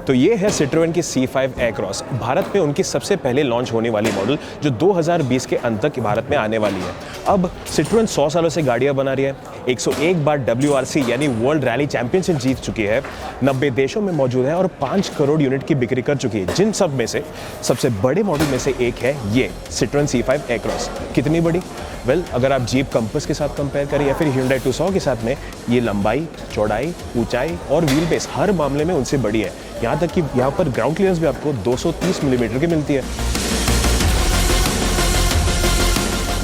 तो ये है Citroën की C5 Aircross, भारत में उनकी सबसे पहले लॉन्च होने वाली मॉडल जो 2020 के अंत तक भारत में आने वाली है। अब Citroën 100 सालों से गाड़ियां बना रही है, 101 बार WRC यानी वर्ल्ड रैली चैंपियनशिप जीत चुकी है, 90 देशों में मौजूद है और 5 करोड़ यूनिट की बिक्री कर चुकी है, जिन सब में से सबसे बड़े मॉडल में से एक है ये Citroën C5 Aircross। कितनी बड़ी? अगर आप जीप कंपास के साथ कंपेयर करें या फिर Hyundai Tucson के साथ में, ये लंबाई, चौड़ाई, ऊंचाई और व्हील बेस हर मामले में उनसे बड़ी है। यहाँ तक कि यहाँ पर ग्राउंड क्लियरेंस भी आपको 230 मिलीमीटर की मिलती है।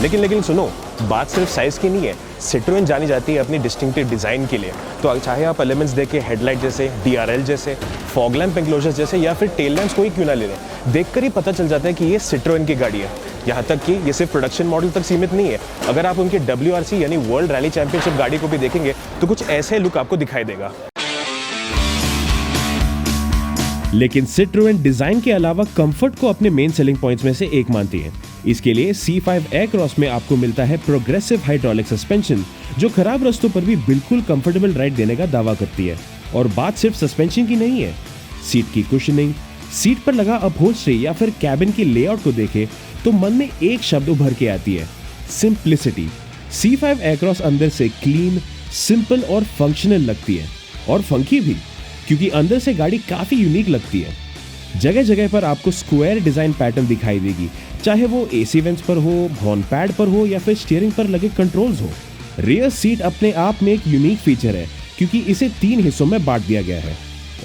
लेकिन सुनो, बात सिर्फ साइज की नहीं है। Citroën जानी जाती है अपनी डिस्टिंक्टिव डिज़ाइन के लिए। तो चाहे आप एलिमेंट्स देखें, हेडलाइट जैसे, DRL जैसे, फॉग लैम्प एंक्लोजर्स जैसे या फिर टेल लैम्प्स कोई क्यों ना ले लें, देखकर ही पता चल जाता है कि ये Citroën की गाड़ी है। यहाँ तक कि ये सिर्फ प्रोडक्शन मॉडल तक सीमित नहीं है। अगर आप उनके WRC यानी वर्ल्ड रैली चैंपियनशिप गाड़ी को भी देखेंगे तो कुछ ऐसे लुक आपको दिखाई देगा। लेकिन Citroën डिजाइन के अलावा कंफर्ट को अपने मेन सेलिंग पॉइंट्स में से एक मानती है। इसके लिए C5 Aircross में आपको मिलता है प्रोग्रेसिव हाइड्रोलिक सस्पेंशन, जो खराब रास्तों पर भी बिल्कुल कंफर्टेबल राइड देने का दावा करती है। और बात सिर्फ सस्पेंशन की नहीं है, सीट की कुशनिंग, सीट पर लगा अपहोल्स्ट्री या फिर कैबिन की लेआउट को देखें तो मन में एक शब्द उभर के आती है, सिंप्लिसिटी। C5 Aircross अंदर से क्लीन, सिंपल और फंक्शनल लगती है, और फंकी भी, क्योंकि अंदर से गाड़ी काफी यूनिक लगती है। जगह जगह पर आपको स्क्वायर डिजाइन पैटर्न दिखाई देगी, चाहे वो AC वेंट्स पर हो, हॉर्न पैड पर हो या फिर स्टीयरिंग पर लगे कंट्रोल्स हो। रियर सीट अपने आप में एक यूनिक फीचर है, क्योंकि इसे 3 हिस्सों में बांट दिया गया है।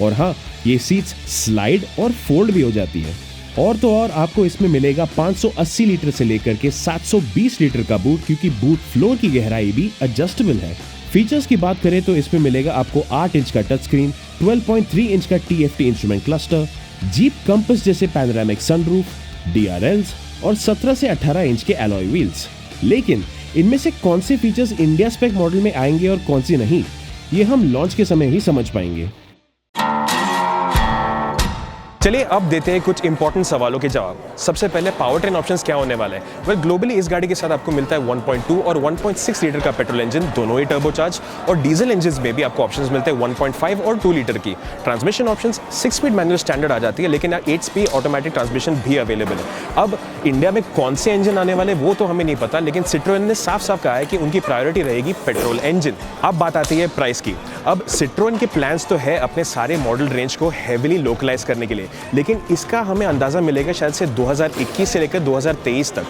और हाँ, ये सीट्स स्लाइड और फोल्ड भी हो जाती है। और तो और आपको इसमें मिलेगा 580 लीटर से लेकर के 720 लीटर का बूट, क्योंकि बूट फ्लोर की गहराई भी एडजस्टेबल है। फीचर्स की बात करें तो इसमें मिलेगा आपको 8 इंच का टच स्क्रीन, 12.3 इंच का TFT instrument cluster, jeep compass जैसे पैनोरामिक सनरूफ, DRLs और 17 से 18 इंच के एलॉय व्हील्स। लेकिन इनमें से कौन से फीचर्स इंडिया स्पेक मॉडल में आएंगे और कौन सी नहीं, ये हम लॉन्च के समय ही समझ पाएंगे। चलिए अब देते हैं कुछ इंपॉर्टेंट सवालों के जवाब। सबसे पहले पावर ट्रेन ऑप्शंस क्या होने वाले हैं? ग्लोबली इस गाड़ी के साथ आपको मिलता है 1.2 और 1.6 लीटर का पेट्रोल इंजन, दोनों ही टर्बोचार्ज, और डीजल इंजन में भी आपको ऑप्शंस मिलते हैं 1.5 और 2 लीटर की। Transmission options 6 speed manual standard आ जाती है, लेकिन 8 स्पीड ऑटोमेटिक ट्रांसमिशन भी अवेलेबल है। अब इंडिया में कौन से इंजन आने वाले वो तो हमें नहीं पता, लेकिन Citroën ने साफ कहा है कि उनकी प्रायोरिटी रहेगी पेट्रोल इंजन। अब बात आती है प्राइस की। अब Citroën के प्लान्स तो है अपने सारे मॉडल रेंज को हेविली लोकलाइज करने के लिए, लेकिन इसका हमें अंदाजा मिलेगा शायद से 2021 से लेकर 2023 तक।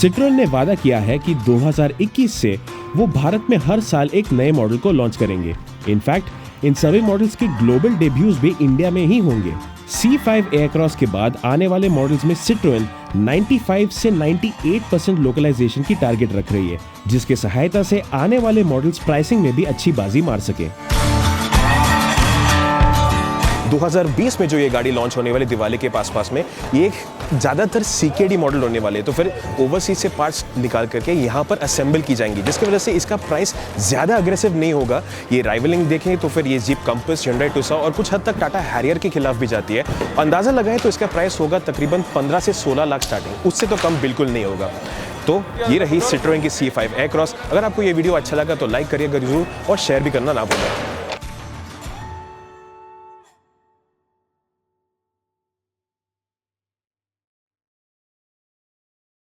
Citroën ने वादा किया है कि 2021 से वो भारत में हर साल एक नए मॉडल को लॉन्च करेंगे। इनफैक्ट इन सभी मॉडल्स के ग्लोबल डेब्यूज भी इंडिया में ही होंगे। C5 Aircross के बाद आने वाले मॉडल्स में Citroën 95 से 98% लोकलाइजेशन की टारगेट रख रही है, जिसके सहायता से आने वाले मॉडल्स प्राइसिंग में भी अच्छी बाजी मार सके। 2020 में जो ये गाड़ी लॉन्च होने वाली दिवाली के पास में, ये ज़्यादातर CKD मॉडल होने वाले, तो फिर ओवरसीज से पार्ट्स निकाल करके यहाँ पर असेंबल की जाएंगी, जिसकी वजह से इसका प्राइस ज़्यादा अग्रेसिव नहीं होगा। ये राइवलिंग देखें तो फिर ये जीप कंपास, Hyundai Tucson और कुछ हद तक टाटा हैरियर के खिलाफ भी जाती है। अंदाज़ा लगाएं तो इसका प्राइस होगा तकरीबन 15 से 16 लाख स्टार्टिंग, उससे तो कम बिल्कुल नहीं होगा। तो ये रही Citroën की C5 Aircross। अगर आपको ये वीडियो अच्छा लगा तो लाइक करिएगा जरूर और शेयर भी करना ना भूलें।